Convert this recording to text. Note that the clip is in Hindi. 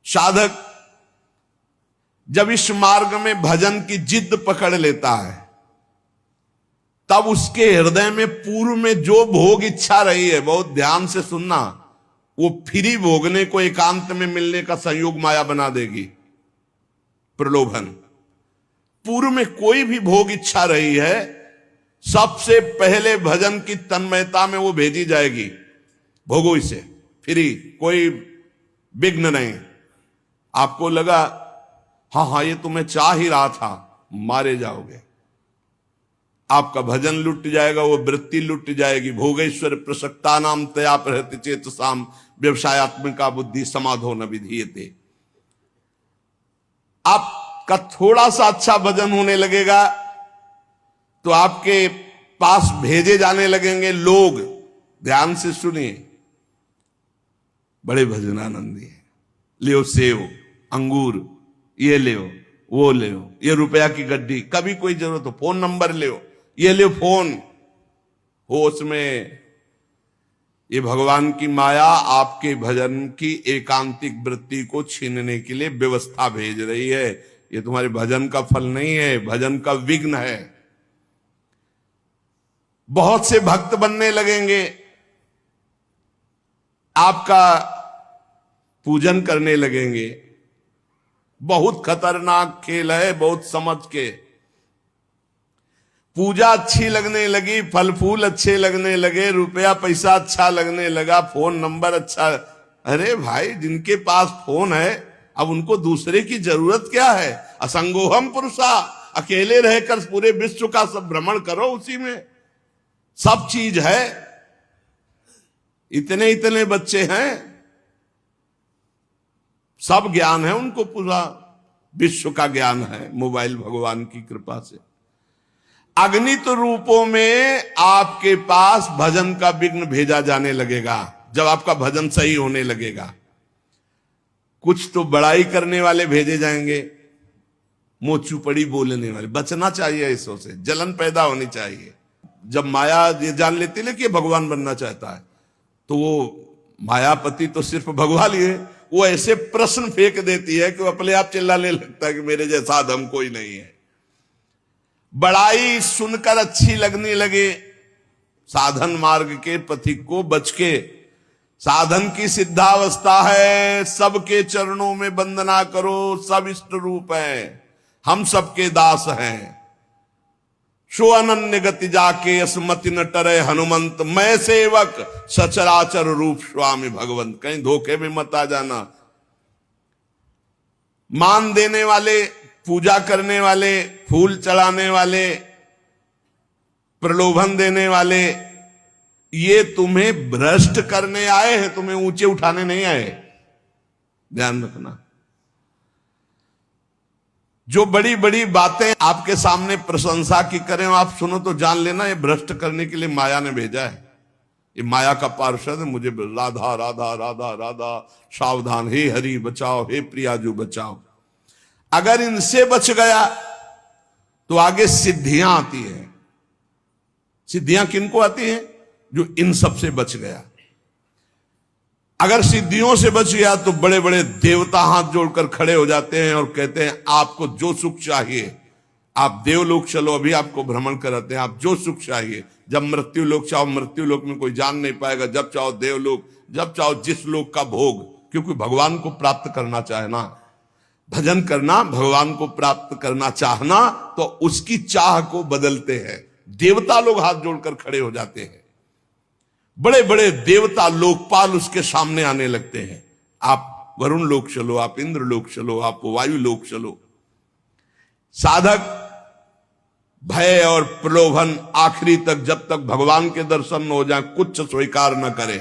साधक जब इस मार्ग में भजन की जिद पकड़ लेता है, तब उसके हृदय में पूर्व में जो भोग इच्छा रही है, बहुत ध्यान से सुनना, वो फ्री भोगने को एकांत में मिलने का संयोग माया बना देगी। प्रलोभन, पूर्व में कोई भी भोग इच्छा रही है, सबसे पहले भजन की तन्मयता में वो भेजी जाएगी। भोगो इसे, फ्री, कोई विघ्न नहीं। आपको लगा हाँ ये तो मैं चाह ही रहा था, मारे जाओगे। आपका भजन लुट जाएगा, वो वृत्ति लुट जाएगी। भोगेश्वर प्रसक्ता नाम तया प्रहृति चेतसाम व्यवसायत्मिका बुद्धि समाधो न विधीयते। आपका थोड़ा सा अच्छा भजन होने लगेगा तो आपके पास भेजे जाने लगेंगे लोग। ध्यान से सुनिए, बड़े भजनानंदी है, लियो सेव, अंगूर, ये ले, वो ले, ये रुपया की गड्डी, कभी कोई जरूरत हो फोन नंबर ले, ये ले फोन हो। उसमें ये भगवान की माया आपके भजन की एकांतिक वृत्ति को छीनने के लिए व्यवस्था भेज रही है। ये तुम्हारे भजन का फल नहीं है, भजन का विघ्न है। बहुत से भक्त बनने लगेंगे, आपका पूजन करने लगेंगे। बहुत खतरनाक खेल है, बहुत समझ के। पूजा अच्छी लगने लगी, फल फूल अच्छे लगने लगे, रुपया पैसा अच्छा लगने लगा, फोन नंबर अच्छा। अरे भाई, जिनके पास फोन है अब उनको दूसरे की जरूरत क्या है? असंगोहम पुरुषा, अकेले रहकर पूरे विश्व का सब भ्रमण करो, उसी में सब चीज है। इतने इतने बच्चे हैं, सब ज्ञान है उनको, पूरा विश्व का ज्ञान है मोबाइल भगवान की कृपा से। अगणित रूपों में आपके पास भजन का विघ्न भेजा जाने लगेगा जब आपका भजन सही होने लगेगा। कुछ तो बड़ाई करने वाले भेजे जाएंगे, मोचूपड़ी बोलने वाले। बचना चाहिए इसों से, जलन पैदा होनी चाहिए। जब माया ये जान लेती है कि भगवान बनना चाहता है, तो वो मायापति तो सिर्फ भगवान ही है, वो ऐसे प्रश्न फेंक देती है कि वो अपने आप चिल्लाने लगता है कि मेरे जैसा धम कोई नहीं है। बड़ाई सुनकर अच्छी लगने लगे, साधन मार्ग के पथिक को बच के। साधन की सिद्धावस्था है, सबके चरणों में वंदना करो, सब इष्ट रूप है, हम सबके दास हैं। सो अनन्य गति जाके असमति न टरे हनुमंत, मैं सेवक सचराचर रूप स्वामी भगवंत। कहीं धोखे में मत आ जाना। मान देने वाले, पूजा करने वाले, फूल चढ़ाने वाले, प्रलोभन देने वाले, ये तुम्हें भ्रष्ट करने आए हैं, तुम्हें ऊंचे उठाने नहीं आए। ध्यान रखना। जो बड़ी बड़ी बातें आपके सामने प्रशंसा की करें, आप सुनो तो जान लेना ये भ्रष्ट करने के लिए माया ने भेजा है। ये माया का पार्षद है। मुझे राधा राधा राधा राधा, सावधान, हे हरि बचाओ, हे प्रियाजू बचाओ। अगर इनसे बच गया तो आगे सिद्धियां आती है। सिद्धियां किनको आती हैं? जो इन सब से बच गया। अगर सिद्धियों से बच गया तो बड़े बड़े देवता हाथ जोड़कर खड़े हो जाते हैं और कहते हैं आपको जो सुख चाहिए, आप देवलोक चलो, अभी आपको भ्रमण कराते हैं, आप जो सुख चाहिए। जब मृत्यु लोक चाहो, मृत्यु लोक में कोई जान नहीं पाएगा। जब चाहो देवलोक, जब चाहो जिस लोक का भोग, क्योंकि भगवान को प्राप्त करना चाहना, भजन करना, भगवान को प्राप्त करना चाहना, तो उसकी चाह को बदलते हैं। देवता लोग हाथ जोड़कर खड़े हो जाते हैं। बड़े बड़े देवता लोकपाल उसके सामने आने लगते हैं। आप वरुण लोक चलो, आप इंद्र लोक चलो, आप वायु लोक चलो। साधक भय और प्रलोभन आखिरी तक, जब तक भगवान के दर्शन न हो जाए, कुछ स्वीकार न करे।